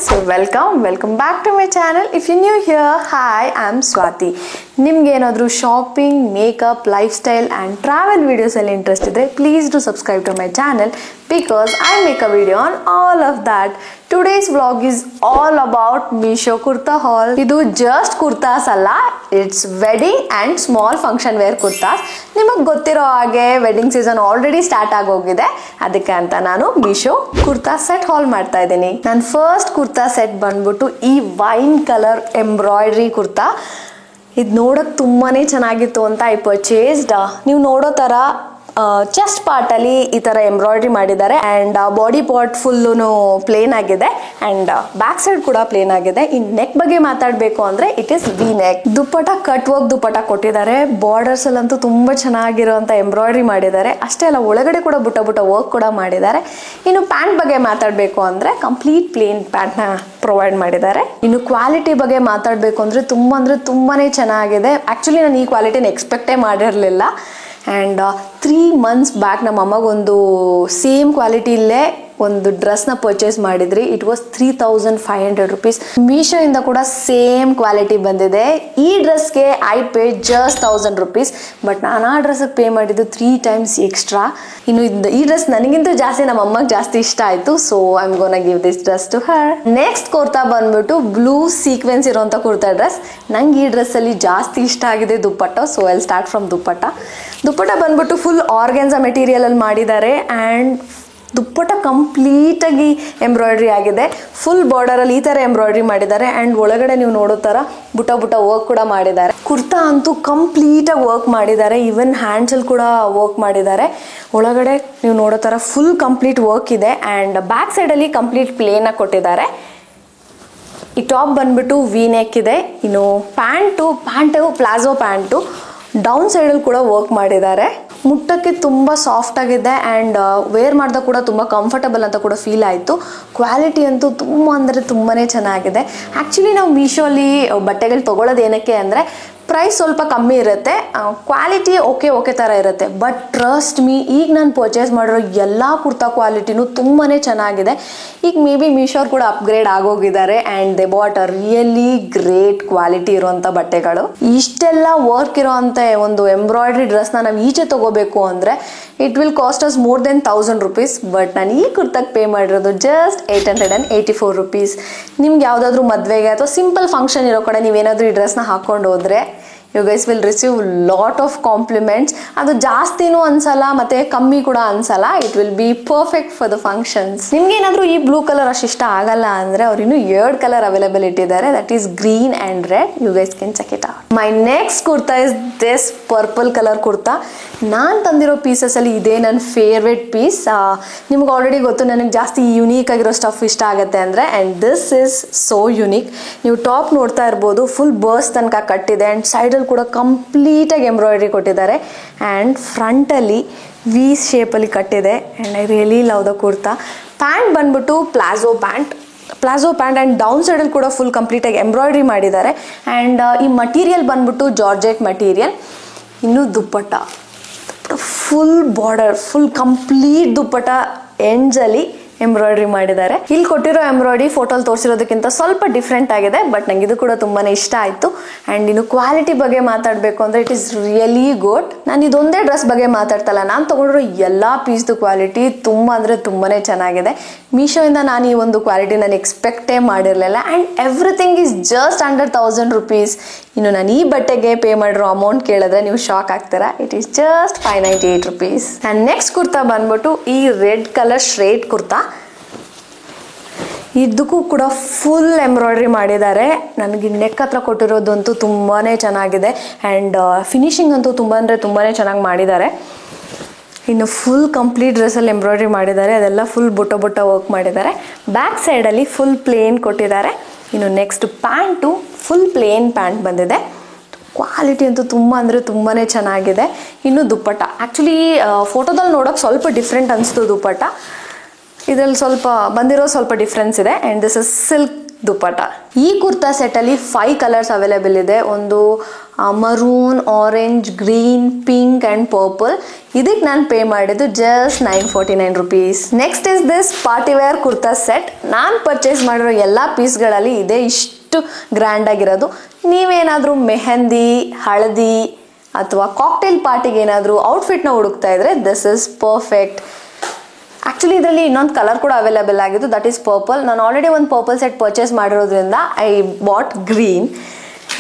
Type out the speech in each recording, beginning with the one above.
So welcome back to my channel. If you're new here, hi, I'm Swati. ನಿಮಗೆ ಏನಾದರೂ shopping, makeup, lifestyle and travel ವೀಡಿಯೋಸಲ್ಲಿ interest ಇದ್ದರೆ please do subscribe to my channel because I make a video on all of that. Today's vlog is all about Meesho kurta haul. ಇದು just kurtas ಅಲ್ಲ, it's wedding and small function wear kurtas. ನಿಮಗೆ ಗೊತ್ತಿರೋ ಹಾಗೆ wedding season already start ಆಗೋಗಿದೆ, ಅದಕ್ಕೆ ಅಂತ ನಾನು Meesho kurta set ಹಾಲ್ ಮಾಡ್ತಾ ಇದ್ದೀನಿ. ನನ್ನ ಫಸ್ಟ್ ಕುರ್ತಾ ಸೆಟ್ ಬಂದ್ಬಿಟ್ಟು ಈ ವೈನ್ ಕಲರ್ ಎಂಬ್ರಾಯ್ಡ್ರಿ ಕುರ್ತಾ. ಇದು ನೋಡೋಕೆ ತುಂಬಾ ಚೆನ್ನಾಗಿತ್ತು ಅಂತ ಐ ಪರ್ಚೇಸ್ಡ್. ನೀವು ನೋಡೋ ಥರ ಚೆಸ್ಟ್ ಪಾರ್ಟಲ್ಲಿ ಈ ಥರ ಎಂಬ್ರಾಯ್ಡ್ರಿ ಮಾಡಿದ್ದಾರೆ and body part full plain ಆಗಿದೆ ಆ್ಯಂಡ್ ಬ್ಯಾಕ್ ಸೈಡ್ ಕೂಡ ಪ್ಲೇನ್ ಆಗಿದೆ. ಈ ನೆಕ್ ಬಗ್ಗೆ ಮಾತಾಡಬೇಕು ಅಂದರೆ it is V neck. Dupatta cut work dupatta ಕೊಟ್ಟಿದ್ದಾರೆ. ಬಾರ್ಡರ್ಸಲ್ಲಂತೂ ತುಂಬ ಚೆನ್ನಾಗಿರೋಂಥ ಎಂಬ್ರಾಯ್ಡ್ರಿ ಮಾಡಿದ್ದಾರೆ. ಅಷ್ಟೇ ಅಲ್ಲ, ಒಳಗಡೆ ಕೂಡ ಬುಟ್ಟ ವರ್ಕ್ ಕೂಡ ಮಾಡಿದ್ದಾರೆ. ಇನ್ನು ಪ್ಯಾಂಟ್ ಬಗ್ಗೆ ಮಾತಾಡಬೇಕು ಅಂದರೆ ಕಂಪ್ಲೀಟ್ ಪ್ಲೇನ್ ಪ್ಯಾಂಟ್ನ ಪ್ರೊವೈಡ್ ಮಾಡಿದ್ದಾರೆ. ಇನ್ನು ಕ್ವಾಲಿಟಿ ಬಗ್ಗೆ ಮಾತಾಡಬೇಕು ಅಂದರೆ ತುಂಬಾ ಚೆನ್ನಾಗಿದೆ. ಆ್ಯಕ್ಚುಲಿ ನಾನು ಈ ಕ್ವಾಲಿಟಿನ ಎಕ್ಸ್ಪೆಕ್ಟೇ ಮಾಡಿರಲಿಲ್ಲ. ಆ್ಯಂಡ್ 3 months ಬ್ಯಾಕ್ ನಮ್ಮ ಅಮ್ಮಗೊಂದು ಸೇಮ್ ಕ್ವಾಲಿಟಿಯಲ್ಲೇ ಒಂದು ಡ್ರೆಸ್ನ ಪರ್ಚೇಸ್ ಮಾಡಿದ್ರಿ. It was 3500 rupees. ಮೀಶೋಯಿಂದ ಕೂಡ ಸೇಮ್ ಕ್ವಾಲಿಟಿ ಬಂದಿದೆ. ಈ ಡ್ರೆಸ್ಗೆ I pay just 1000 rupees, but ನಾನು ಆ ಡ್ರೆಸ್ಗೆ ಪೇ ಮಾಡಿದ್ದು 3 times ಎಕ್ಸ್ಟ್ರಾ. ಇನ್ನು ಈ ಡ್ರೆಸ್ ನನಗಿಂತೂ ಜಾಸ್ತಿ ನಮ್ಮ ಅಮ್ಮಗೆ ಜಾಸ್ತಿ ಇಷ್ಟ ಆಯಿತು, so I am gonna give this dress to her. Next kurta ಬಂದ್ಬಿಟ್ಟು ಬ್ಲೂ ಸೀಕ್ವೆನ್ಸ್ ಇರೋಂಥ ಕುರ್ತಾ ಡ್ರೆಸ್. ನಂಗೆ ಈ ಡ್ರೆಸ್ಸಲ್ಲಿ ಜಾಸ್ತಿ ಇಷ್ಟ ಆಗಿದೆ dupatta, so I will start from dupatta. Dupatta ಬಂದ್ಬಿಟ್ಟು ಫುಲ್ ಆರ್ಗೆನ್ಸಾ ಮೆಟೀರಿಯಲಲ್ಲಿ ಮಾಡಿದ್ದಾರೆ ಆ್ಯಂಡ್ ದುಪ್ಪಟ್ಟ ಕಂಪ್ಲೀಟಾಗಿ ಎಂಬ್ರಾಯ್ಡ್ರಿ ಆಗಿದೆ. ಫುಲ್ ಬಾರ್ಡರಲ್ಲಿ ಈ ಥರ ಎಂಬ್ರಾಯ್ಡ್ರಿ ಮಾಡಿದ್ದಾರೆ ಆ್ಯಂಡ್ ಒಳಗಡೆ ನೀವು ನೋಡೋ ಥರ ಬುಟ್ಟ ವರ್ಕ್ ಕೂಡ ಮಾಡಿದ್ದಾರೆ. ಕುರ್ತಾ ಅಂತೂ ಕಂಪ್ಲೀಟಾಗಿ ವರ್ಕ್ ಮಾಡಿದ್ದಾರೆ. ಈವನ್ ಹ್ಯಾಂಡ್ಸಲ್ಲಿ ಕೂಡ ವರ್ಕ್ ಮಾಡಿದ್ದಾರೆ. ಒಳಗಡೆ ನೀವು ನೋಡೋ ಥರ ಫುಲ್ ಕಂಪ್ಲೀಟ್ ವರ್ಕ್ ಇದೆ ಆ್ಯಂಡ್ ಬ್ಯಾಕ್ ಸೈಡಲ್ಲಿ ಕಂಪ್ಲೀಟ್ ಪ್ಲೇನಾಗಿ ಕೊಟ್ಟಿದ್ದಾರೆ. ಈ ಟಾಪ್ ಬಂದ್ಬಿಟ್ಟು ವಿ ನೆಕ್ ಇದೆ. ಇನ್ನು ಪ್ಯಾಂಟು ಪ್ಲಾಜೋ ಪ್ಯಾಂಟು ಡೌನ್ ಸೈಡಲ್ಲಿ ಕೂಡ ವರ್ಕ್ ಮಾಡಿದ್ದಾರೆ. ಮುಟ್ಟಕ್ಕೆ ತುಂಬ ಸಾಫ್ಟ್ ಆಗಿದೆ ಆ್ಯಂಡ್ ವೇರ್ ಮಾಡಿದಾಗ ಕೂಡ ತುಂಬ ಕಂಫರ್ಟಬಲ್ ಅಂತ ಕೂಡ ಫೀಲ್ ಆಯಿತು. ಕ್ವಾಲಿಟಿ ಅಂತೂ ತುಂಬಾ ಚೆನ್ನಾಗಿದೆ. ಆ್ಯಕ್ಚುಲಿ ನಾವು ಮೀಶೋಲಿ ಬಟ್ಟೆಗಳು ತೊಗೊಳ್ಳೋದು ಏನಕ್ಕೆ ಅಂದರೆ ಪ್ರೈಸ್ ಸ್ವಲ್ಪ ಕಮ್ಮಿ ಇರುತ್ತೆ, ಕ್ವಾಲಿಟಿ ಓಕೆ ಥರ ಇರುತ್ತೆ. ಬಟ್ ಟ್ರಸ್ಟ್ ಮೀ, ಈಗ ನಾನು ಪರ್ಚೇಸ್ ಮಾಡಿರೋ ಎಲ್ಲ ಕುರ್ತಾ ಕ್ವಾಲಿಟಿನೂ ತುಂಬಾ ಚೆನ್ನಾಗಿದೆ. ಈಗ ಮೇ ಬಿ ಮೀಶೋರ್ ಕೂಡ ಅಪ್ಗ್ರೇಡ್ ಆಗೋಗಿದ್ದಾರೆ and they bought a really great quality ಇರೋವಂಥ ಬಟ್ಟೆಗಳು. ಇಷ್ಟೆಲ್ಲ ವರ್ಕ್ ಇರೋವಂಥ ಒಂದು ಎಂಬ್ರಾಯ್ಡ್ರಿ ಡ್ರೆಸ್ನ ನಾವು ಈಚೆ ತೊಗೋಬೇಕು ಅಂದರೆ it will cost us more than 1000 rupees, but ನಾನು ಈ ಕುರ್ತಾಗೆ ಪೇ ಮಾಡಿರೋದು ಜಸ್ಟ್ 884 rupees. ನಿಮ್ಗೆ ಯಾವುದಾದ್ರೂ ಮದುವೆಗೆ ಅಥವಾ ಸಿಂಪಲ್ ಫಂಕ್ಷನ್ ಇರೋ ಕಡೆ ನೀವೇನಾದರೂ ಈ ಡ್ರೆಸ್ನ ಹಾಕ್ಕೊಂಡು ಹೋದರೆ you guys will receive lot of compliments. ಅದು ಜಾಸ್ತಿನೂ ಅನ್ಸಲ್ಲ ಮತ್ತು ಕಮ್ಮಿ ಕೂಡ ಅನ್ಸಲ್ಲ. It will be perfect for the functions. ನಿಮ್ಗೆ ಏನಾದರೂ ಈ ಬ್ಲೂ ಕಲರ್ ಅಷ್ಟು ಇಷ್ಟ ಆಗಲ್ಲ ಅಂದರೆ ಅವ್ರು ಇನ್ನೂ 2 ಕಲರ್ ಅವೈಲೇಬಲ್ ಇಟ್ಟಿದ್ದಾರೆ, that is green and red. You guys can check it out. My next kurta is this purple colour kurta. ನಾನು ತಂದಿರೋ ಪೀಸಸಲ್ಲಿ ಇದೇ ನನ್ನ ಫೇವ್ರೆಟ್ ಪೀಸ್. ನಿಮ್ಗೆ ಆಲ್ರೆಡಿ ಗೊತ್ತು ನನಗೆ ಜಾಸ್ತಿ ಯೂನೀಕ್ ಆಗಿರೋ ಸ್ಟಫ್ ಇಷ್ಟ ಆಗುತ್ತೆ ಅಂದರೆ, and this is so unique. ನೀವು ಟಾಪ್ ನೋಡ್ತಾ ಇರ್ಬೋದು, ಫುಲ್ ಬರ್ಸ್ ತನಕ ಕಟ್ಟಿದೆ ಆ್ಯಂಡ್ ಸೈಡಲ್ಲಿ ಕೂಡ ಕಂಪ್ಲೀಟಾಗಿ ಎಂಬ್ರಾಯ್ಡ್ರಿ ಕೊಟ್ಟಿದ್ದಾರೆ ಆ್ಯಂಡ್ ಫ್ರಂಟಲ್ಲಿ ವಿ ಶೇಪಲ್ಲಿ ಕಟ್ಟಿದೆ and I really love the kurta. Pant ಬಂದ್ಬಿಟ್ಟು ಪ್ಲಾಜೋ ಪ್ಯಾಂಟ್ ಆ್ಯಂಡ್ ಡೌನ್ ಸೈಡಲ್ಲಿ ಕೂಡ ಫುಲ್ ಕಂಪ್ಲೀಟಾಗಿ ಎಂಬ್ರಾಯ್ಡ್ರಿ ಮಾಡಿದ್ದಾರೆ ಆ್ಯಂಡ್ ಈ ಮಟೀರಿಯಲ್ ಬಂದ್ಬಿಟ್ಟು ಜಾರ್ಜೆಟ್ ಮಟೀರಿಯಲ್. ಇನ್ನು ದುಪ್ಪಟ್ಟ ಫುಲ್ ಬಾರ್ಡರ್, ಫುಲ್ ಕಂಪ್ಲೀಟ್ ದುಪ್ಪಟ್ಟ ಎಂಡ್ಸಲ್ಲಿ ಎಂಬ್ರಾಯ್ಡ್ರಿ ಮಾಡಿದ್ದಾರೆ. ಇಲ್ಲಿ ಕೊಟ್ಟಿರೋ ಎಂಬ್ರಾಯ್ಡ್ರಿ ಫೋಟೋಲ್ಲಿ ತೋರಿಸಿರೋದಕ್ಕಿಂತ ಸ್ವಲ್ಪ ಡಿಫ್ರೆಂಟ್ ಆಗಿದೆ, ಬಟ್ ನಂಗೆ ಇದು ಕೂಡ ತುಂಬಾ ಇಷ್ಟ ಆಯಿತು. ಆ್ಯಂಡ್ ಇನ್ನು ಕ್ವಾಲಿಟಿ ಬಗ್ಗೆ ಮಾತಾಡಬೇಕು ಅಂದರೆ ಇಟ್ ಈಸ್ ರಿಯಲಿ ಗುಡ್. ನಾನು ಇದೊಂದೇ ಡ್ರೆಸ್ ಬಗ್ಗೆ ಮಾತಾಡ್ತಲ್ಲ, ನಾನು ತೊಗೊಂಡಿರೋ ಎಲ್ಲ ಪೀಸ್ದು ಕ್ವಾಲಿಟಿ ತುಂಬಾ ಚೆನ್ನಾಗಿದೆ. ಮೀಶೋಯಿಂದ ನಾನು ಈ ಒಂದು ಕ್ವಾಲಿಟಿ ನಾನು ಎಕ್ಸ್ಪೆಕ್ಟೇ ಮಾಡಿರಲಿಲ್ಲ and everything is just under 1000 rupees. ಇನ್ನು ನಾನು ಈ ಬಟ್ಟೆಗೆ ಪೇ ಮಾಡಿರೋ ಅಮೌಂಟ್ ಕೇಳಿದ್ರೆ ನೀವು ಶಾಕ್ ಆಗ್ತೀರಾ. It is just 598 rupees. And next kurta ಬಂದ್ಬಿಟ್ಟು ಈ ರೆಡ್ ಕಲರ್ ಸ್ಟ್ರೇಟ್ ಕುರ್ತಾ. ಇದಕ್ಕೂ ಕೂಡ ಫುಲ್ ಎಂಬ್ರಾಯ್ಡ್ರಿ ಮಾಡಿದ್ದಾರೆ. ನನಗೆ ನೆಕ್ ಹತ್ರ ಕೊಟ್ಟಿರೋದಂತೂ ತುಂಬಾ ಚೆನ್ನಾಗಿದೆ ಆ್ಯಂಡ್ ಫಿನಿಶಿಂಗ್ ಅಂತೂ ತುಂಬಾ ಚೆನ್ನಾಗಿ ಮಾಡಿದ್ದಾರೆ. ಇನ್ನು ಫುಲ್ ಕಂಪ್ಲೀಟ್ ಡ್ರೆಸ್ಸಲ್ಲಿ ಎಂಬ್ರಾಯ್ಡ್ರಿ ಮಾಡಿದ್ದಾರೆ, ಅದೆಲ್ಲ ಫುಲ್ ಬುಟ್ಟ ವರ್ಕ್ ಮಾಡಿದ್ದಾರೆ. ಬ್ಯಾಕ್ ಸೈಡಲ್ಲಿ ಫುಲ್ ಪ್ಲೇನ್ ಕೊಟ್ಟಿದ್ದಾರೆ. ಇನ್ನು next pant full plane pant ಬಂದಿದೆ. ಕ್ವಾಲಿಟಿ ಅಂತೂ ತುಂಬಾ ಚೆನ್ನಾಗಿದೆ. ಇನ್ನು ದುಪ್ಪಟ್ಟ ಆ್ಯಕ್ಚುಲಿ ಫೋಟೋದಲ್ಲಿ ನೋಡೋಕೆ ಸ್ವಲ್ಪ ಡಿಫ್ರೆಂಟ್ ಅನಿಸ್ತು ದುಪ್ಪಟ್ಟ. ಇದರಲ್ಲಿ ಸ್ವಲ್ಪ ಬಂದಿರೋ ಸ್ವಲ್ಪ ಡಿಫ್ರೆನ್ಸ್ ಇದೆ and this is silk dupatta. ಈ ಕುರ್ತಾ ಸೆಟ್ ಅಲ್ಲಿ 5 ಕಲರ್ಸ್ ಅವೈಲೇಬಲ್ ಇದೆ. ಒಂದು maroon, orange, green, pink and purple. ಇದಕ್ಕೆ ನಾನು ಪೇ ಮಾಡಿದ್ದು just 949 rupees. Next is this party wear kurta set. ನಾನು ಪರ್ಚೇಸ್ ಮಾಡಿರೋ ಎಲ್ಲ ಪೀಸ್ಗಳಲ್ಲಿ ಇದೆ ಇಷ್ಟು ಗ್ರ್ಯಾಂಡ್ ಆಗಿರೋದು. ನೀವೇನಾದರೂ ಮೆಹಂದಿ, ಹಳದಿ ಅಥವಾ ಕಾಕ್ಟೇಲ್ ಪಾರ್ಟಿಗೆ ಏನಾದರೂ ಔಟ್ಫಿಟ್ನ ಹುಡುಕ್ತಾ ಇದ್ರೆ ದಿಸ್ ಇಸ್ ಪರ್ಫೆಕ್ಟ್. ಆ್ಯಕ್ಚುಲಿ ಇದರಲ್ಲಿ ಇನ್ನೊಂದು ಕಲರ್ ಕೂಡ ಅವೈಲೇಬಲ್ ಆಗಿದ್ದು, ದಟ್ ಈಸ್ ಪರ್ಪಲ್. ನಾನು ಆಲ್ರೆಡಿ ಒಂದು ಪರ್ಪಲ್ ಸೆಟ್ ಪರ್ಚೇಸ್ ಮಾಡಿರೋದ್ರಿಂದ ಐ ಬಾಟ್ ಗ್ರೀನ್.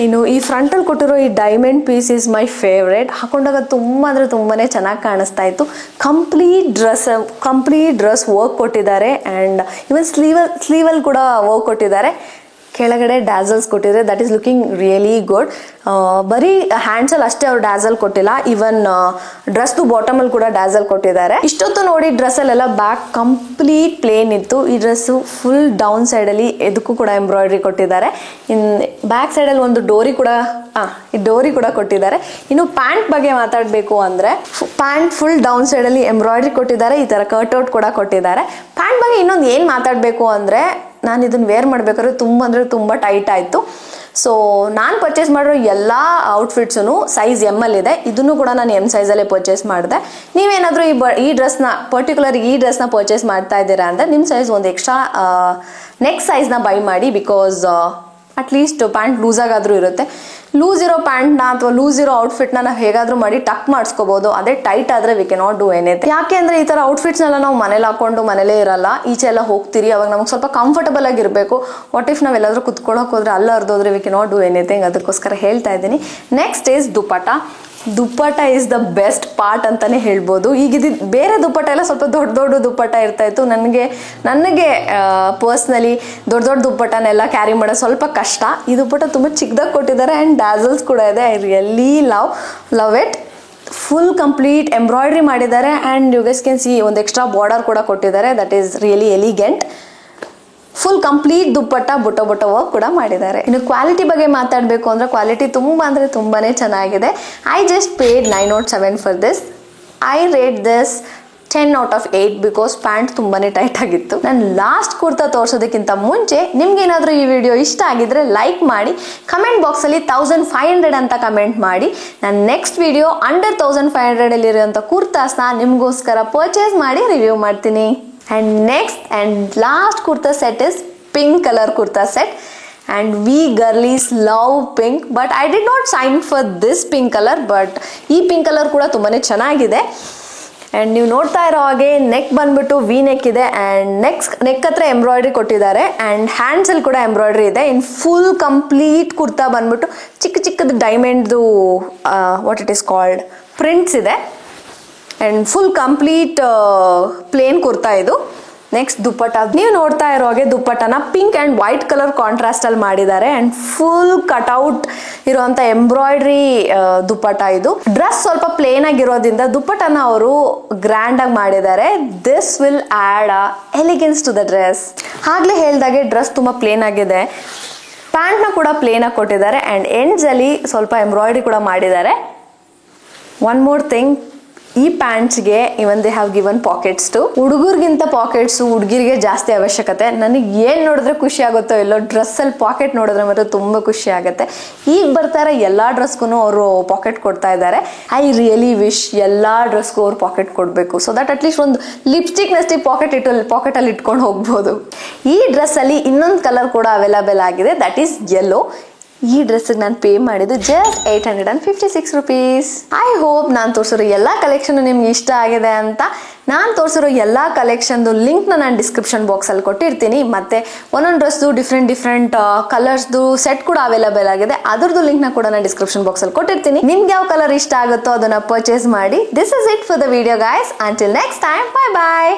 ಇನ್ನು ಈ ಫ್ರಂಟಲ್ಲಿ ಕೊಟ್ಟಿರೋ ಈ diamond piece is my favourite. ಹಾಕೊಂಡಾಗ ತುಂಬ ಅಂದರೆ ತುಂಬಾ ಚೆನ್ನಾಗಿ ಕಾಣಿಸ್ತಾ ಇತ್ತು. ಕಂಪ್ಲೀಟ್ ಡ್ರೆಸ್ ವರ್ಕ್ ಕೊಟ್ಟಿದ್ದಾರೆ ಆ್ಯಂಡ್ ಇವನ್ ಸ್ಲೀವಲ್ಲಿ ಕೂಡ ವರ್ಕ್ ಕೊಟ್ಟಿದ್ದಾರೆ. ಕೆಳಗಡೆ ಡ್ಯಾಸಲ್ಸ್ ಕೊಟ್ಟಿದ್ದಾರೆ, that is looking really good. ಬರೀ ಹ್ಯಾಂಡ್ಸಲ್ಲಿ ಅಷ್ಟೇ ಅವ್ರು ಡ್ಯಾಸಲ್ ಕೊಟ್ಟಿಲ್ಲ, ಈವನ್ ಡ್ರೆಸ್ದು ಬಾಟಮಲ್ಲಿ ಕೂಡ ಡ್ಯಾಸಲ್ ಕೊಟ್ಟಿದ್ದಾರೆ. ಇಷ್ಟೊತ್ತು ನೋಡಿ ಡ್ರೆಸ್ಸಲ್ಲೆಲ್ಲ ಬ್ಯಾಕ್ ಕಂಪ್ಲೀಟ್ ಪ್ಲೇನ್ ಇತ್ತು. ಈ ಡ್ರೆಸ್ಸು ಫುಲ್ ಡೌನ್ ಸೈಡಲ್ಲಿ ಇದಕ್ಕೂ ಕೂಡ ಎಂಬ್ರಾಯ್ಡ್ರಿ ಕೊಟ್ಟಿದ್ದಾರೆ. ಬ್ಯಾಕ್ ಸೈಡಲ್ಲಿ ಒಂದು ಡೋರಿ ಕೂಡ ಕೊಟ್ಟಿದ್ದಾರೆ. ಇನ್ನು ಪ್ಯಾಂಟ್ ಬಗ್ಗೆ ಮಾತಾಡಬೇಕು ಅಂದರೆ ಪ್ಯಾಂಟ್ ಫುಲ್ ಡೌನ್ ಸೈಡಲ್ಲಿ ಎಂಬ್ರಾಯ್ಡ್ರಿ ಕೊಟ್ಟಿದ್ದಾರೆ, ಈ ಥರ ಕಟ್ಔಟ್ ಕೂಡ ಕೊಟ್ಟಿದ್ದಾರೆ. ಪ್ಯಾಂಟ್ ಬಗ್ಗೆ ಇನ್ನೊಂದು ಏನು ಮಾತಾಡಬೇಕು ಅಂದರೆ, ನಾನು ಇದನ್ನು ವೇರ್ ಮಾಡಬೇಕಾದ್ರೆ ತುಂಬ ಟೈಟ್ ಆಯಿತು. ಸೊ ನಾನು ಪರ್ಚೇಸ್ ಮಾಡಿರೋ ಎಲ್ಲ ಔಟ್ಫಿಟ್ಸೂ ಸೈಜ್ ಎಮ್ಮಲ್ಲಿ ಇದೆ. ಇದನ್ನು ಕೂಡ ನಾನು ಎಮ್ ಸೈಜಲ್ಲೇ ಪರ್ಚೇಸ್ ಮಾಡಿದೆ. ನೀವೇನಾದರೂ ಈ ಡ್ರೆಸ್ನ ಪರ್ಚೇಸ್ ಮಾಡ್ತಾ ಇದ್ದೀರಾ ಅಂದರೆ ನಿಮ್ಮ ಸೈಜ್ ಒಂದು ಎಕ್ಸ್ಟ್ರಾ ನೆಕ್ಸ್ಟ್ ಸೈಜ್ನ ಬೈ ಮಾಡಿ. ಬಿಕಾಸ್ ಅಟ್ಲೀಸ್ಟ್ ಪ್ಯಾಂಟ್ ಲೂಸಾಗಾದರೂ ಇರುತ್ತೆ. ಲೂಸ್ ಇರೋ ಪ್ಯಾಂಟ್ನ ಅಥವಾ ಲೂಸ್ ಇರೋ ಔಟ್ಫಿಟ್ನ ನಾವು ಹೇಗಾದರೂ ಮಾಡಿ ಟಕ್ ಮಾಡಿಸ್ಕೋಬೋದು. ಅದೇ ಟೈಟ್ ಆದರೆ ವಿ ಕೆನಾಟ್ ಡೂ ಎನಿಥಿಂಗ್. ಯಾಕೆ ಅಂದರೆ ಈ ಥರ ಔಟ್ಫಿಟ್ಸ್ನೆಲ್ಲ ನಾವು ಮನೇಲಿ ಹಾಕೊಂಡು ಮನೇಲೇ ಇರಲ್ಲ, ಈಚೆ ಎಲ್ಲ ಹೋಗ್ತೀರಿ, ಅವಾಗ ನಮಗೆ ಸ್ವಲ್ಪ ಕಂಫರ್ಟಬಲ್ ಆಗಿರಬೇಕು. ವಾಟ್ ಇಫ್ ನಾವೆಲ್ಲಾದರೂ ಕುತ್ಕೊಳ್ಳೋಕೆ ಹೋದ್ರೆ ಅಲ್ಲ ಅರ್ಧೋದ್ರೆ ವಿ ಕೆನಾಟ್ ಡೂ ಎನಿಥಿಂಗ್. ಅದಕ್ಕೋಸ್ಕರ ಹೇಳ್ತಾ ಇದ್ದೀನಿ. Next is dupatta. Dupatta is the best part ಅಂತಲೇ ಹೇಳ್ಬೋದು. ಈಗ ಬೇರೆ ದುಪ್ಪಟ ಎಲ್ಲ ಸ್ವಲ್ಪ ದೊಡ್ಡ ದುಪ್ಪಟ ಇರ್ತಾ ಇತ್ತು. ನನಗೆ ಪರ್ಸ್ನಲಿ ದೊಡ್ಡ ದುಪ್ಪಟನೆಲ್ಲ ಕ್ಯಾರಿ ಮಾಡೋದು ಸ್ವಲ್ಪ ಕಷ್ಟ. ಈ ದುಪ್ಪಟ ತುಂಬ ಚಿಕ್ಕದಾಗಿ ಕೊಟ್ಟಿದ್ದಾರೆ ಆ್ಯಂಡ್ ಡ್ಯಾಸಲ್ಸ್ ಕೂಡ ಇದೆ. I really love it. Full complete embroidery ಮಾಡಿದ್ದಾರೆ and you guys can see ಒಂದು ಎಕ್ಸ್ಟ್ರಾ ಬಾರ್ಡರ್ ಕೂಡ ಕೊಟ್ಟಿದ್ದಾರೆ. That is really elegant. Full complete dupatta ಬುಟ್ಟ ವರ್ಕ್ ಕೂಡ ಮಾಡಿದ್ದಾರೆ. ಇನ್ನು ಕ್ವಾಲಿಟಿ ಬಗ್ಗೆ ಮಾತಾಡಬೇಕು ಅಂದರೆ ಕ್ವಾಲಿಟಿ ತುಂಬಾ ಚೆನ್ನಾಗಿದೆ. I just paid 907 for this. I rate this 10 out of 8 because pant ತುಂಬಾ ಟೈಟ್ ಆಗಿತ್ತು. ನಾನು ಲಾಸ್ಟ್ ಕುರ್ತಾ ತೋರಿಸೋದಕ್ಕಿಂತ ಮುಂಚೆ ನಿಮ್ಗೇನಾದರೂ ಈ ವಿಡಿಯೋ ಇಷ್ಟ ಆಗಿದ್ರೆ ಲೈಕ್ ಮಾಡಿ, ಕಮೆಂಟ್ ಬಾಕ್ಸಲ್ಲಿ 1500 ಅಂತ ಕಮೆಂಟ್ ಮಾಡಿ. ನಾನು ನೆಕ್ಸ್ಟ್ ವಿಡಿಯೋ ಅಂಡರ್ 1500 ಇರುವಂಥ ಕುರ್ತಾಸ್ನ ನಿಮಗೋಸ್ಕರ ಪರ್ಚೇಸ್ ಮಾಡಿ ರಿವ್ಯೂ ಮಾಡ್ತೀನಿ. And next and last kurta set is pink color kurta set, and we girlies love pink, but I did not sign for this pink color, but ee pink color kuda ತುಂಬಾನೇ ಚೆನ್ನಾಗಿದೆ. and ನೀವು ನೋಡ್ತಾ ಇರೋ ಹಾಗೆ neck ಬಂದ್ಬಿಟ್ಟು V neck ಇದೆ and neck ಹತ್ರ embroidery ಕೊಟ್ಟಿದ್ದಾರೆ and ಹ್ಯಾಂಡ್ಸ್ ಅಲ್ಲಿ ಕೂಡ ಎಂಬ್ರಾಯ್ಡ್ರಿ ಇದೆ. ಇನ್ ಫುಲ್ ಕಂಪ್ಲೀಟ್ ಕುರ್ತಾ ಬಂದ್ಬಿಟ್ಟು ಚಿಕ್ಕದು ಡೈಮಂಡ್ದು what it is called prints ಇದೆ and full complete plain kurta ಇದು. ನೆಕ್ಸ್ಟ್ ದುಪ್ಪಟ. ನೀವು ನೋಡ್ತಾ ಇರೋ ಹಾಗೆ ದುಪ್ಪಟನ ಪಿಂಕ್ ಆ್ಯಂಡ್ ವೈಟ್ ಕಲರ್ ಕಾಂಟ್ರಾಸ್ಟಲ್ಲಿ ಮಾಡಿದ್ದಾರೆ ಆ್ಯಂಡ್ ಫುಲ್ ಕಟ್ಔಟ್ ಇರುವಂಥ ಎಂಬ್ರಾಯ್ಡ್ರಿ ದುಪ್ಪಟ ಇದು. ಡ್ರೆಸ್ ಸ್ವಲ್ಪ ಪ್ಲೇನ್ ಆಗಿರೋದ್ರಿಂದ ದುಪ್ಪಟನ ಅವರು ಗ್ರ್ಯಾಂಡಾಗಿ ಮಾಡಿದ್ದಾರೆ. This will add elegance to the dress. ಆಗಲೇ ಹೇಳ್ದಾಗೆ ಡ್ರೆಸ್ ತುಂಬ ಪ್ಲೇನ್ ಆಗಿದೆ. ಪ್ಯಾಂಟ್ನ ಕೂಡ ಪ್ಲೇನಾಗಿ ಕೊಟ್ಟಿದ್ದಾರೆ ಆ್ಯಂಡ್ ಎಂಡ್ಸಲ್ಲಿ ಸ್ವಲ್ಪ ಎಂಬ್ರಾಯ್ಡ್ರಿ ಕೂಡ ಮಾಡಿದ್ದಾರೆ. ಒನ್ ಮೋರ್ ಥಿಂಗ್, ಈ ಪ್ಯಾಂಟ್ಸ್ಗೆ even they have given pockets too. ಹುಡುಗರಿಗಿಂತ ಪಾಕೆಟ್ಸು ಹುಡುಗಿರಿಗೆ ಜಾಸ್ತಿ ಅವಶ್ಯಕತೆ. ನನಗೆ ಏನು ನೋಡಿದ್ರೆ ಖುಷಿ ಆಗುತ್ತೋ ಇಲ್ಲೋ, ಡ್ರೆಸ್ಸಲ್ಲಿ ಪಾಕೆಟ್ ನೋಡಿದ್ರೆ ಮಾತ್ರ ತುಂಬ ಖುಷಿ ಆಗುತ್ತೆ. ಈಗ ಬರ್ತಾರೆ ಎಲ್ಲ ಡ್ರೆಸ್ಗೂ ಅವರು ಪಾಕೆಟ್ ಕೊಡ್ತಾ ಇದ್ದಾರೆ. ಐ ರಿಯಲಿ ವಿಶ್ ಎಲ್ಲ ಡ್ರೆಸ್ಗೂ ಅವ್ರು ಪಾಕೆಟ್ ಕೊಡಬೇಕು. ಸೊ ದಟ್ ಅಟ್ಲೀಸ್ಟ್ ಒಂದು ಲಿಪ್ಸ್ಟಿಕ್ನಷ್ಟೇ ಪಾಕೆಟಲ್ಲಿ ಇಟ್ಕೊಂಡು ಹೋಗ್ಬೋದು. ಈ ಡ್ರೆಸ್ಸಲ್ಲಿ ಇನ್ನೊಂದು ಕಲರ್ ಕೂಡ ಅವೈಲೇಬಲ್ ಆಗಿದೆ, ದಟ್ ಈಸ್ ಯೆಲ್ಲೋ. ಈ ಡ್ರೆಸ್ಸಿಗೆ ನಾನು ಪೇ ಮಾಡಿದ್ದು ಜಸ್ಟ್ 856 rupees. ಐ ಹೋಪ್ ನಾನು ತೋರಿಸಿರೋ ಎಲ್ಲ ಕಲೆಕ್ಷನ್ ನಿಮ್ಗೆ ಇಷ್ಟ ಆಗಿದೆ ಅಂತ. ನಾನು ತೋರಿಸಿರೋ ಎಲ್ಲ ಕಲೆಕ್ಷನ್ದು ಲಿಂಕ್ನ ನಾನು ಡಿಸ್ಕ್ರಿಪ್ಷನ್ ಬಾಕ್ಸಲ್ಲಿ ಕೊಟ್ಟಿರ್ತೀನಿ. ಮತ್ತು ಒಂದೊಂದು ಡ್ರೆಸ್ದು ಡಿಫ್ರೆಂಟ್ ಕಲರ್ಸ್ದು ಸೆಟ್ ಕೂಡ ಅವೈಲೇಬಲ್ ಆಗಿದೆ. ಅದ್ರದ್ದು ಲಿಂಕ್ನ ಕೂಡ ನಾನು ಡಿಸ್ಕ್ರಿಪ್ಷನ್ ಬಾಕ್ಸಲ್ಲಿ ಕೊಟ್ಟಿರ್ತೀನಿ. ನಿಮ್ಗೆ ಯಾವ ಕಲರ್ ಇಷ್ಟ ಆಗುತ್ತೋ ಅದನ್ನು ಪರ್ಚೇಸ್ ಮಾಡಿ. This is it for the video guys. Until next time, bye bye.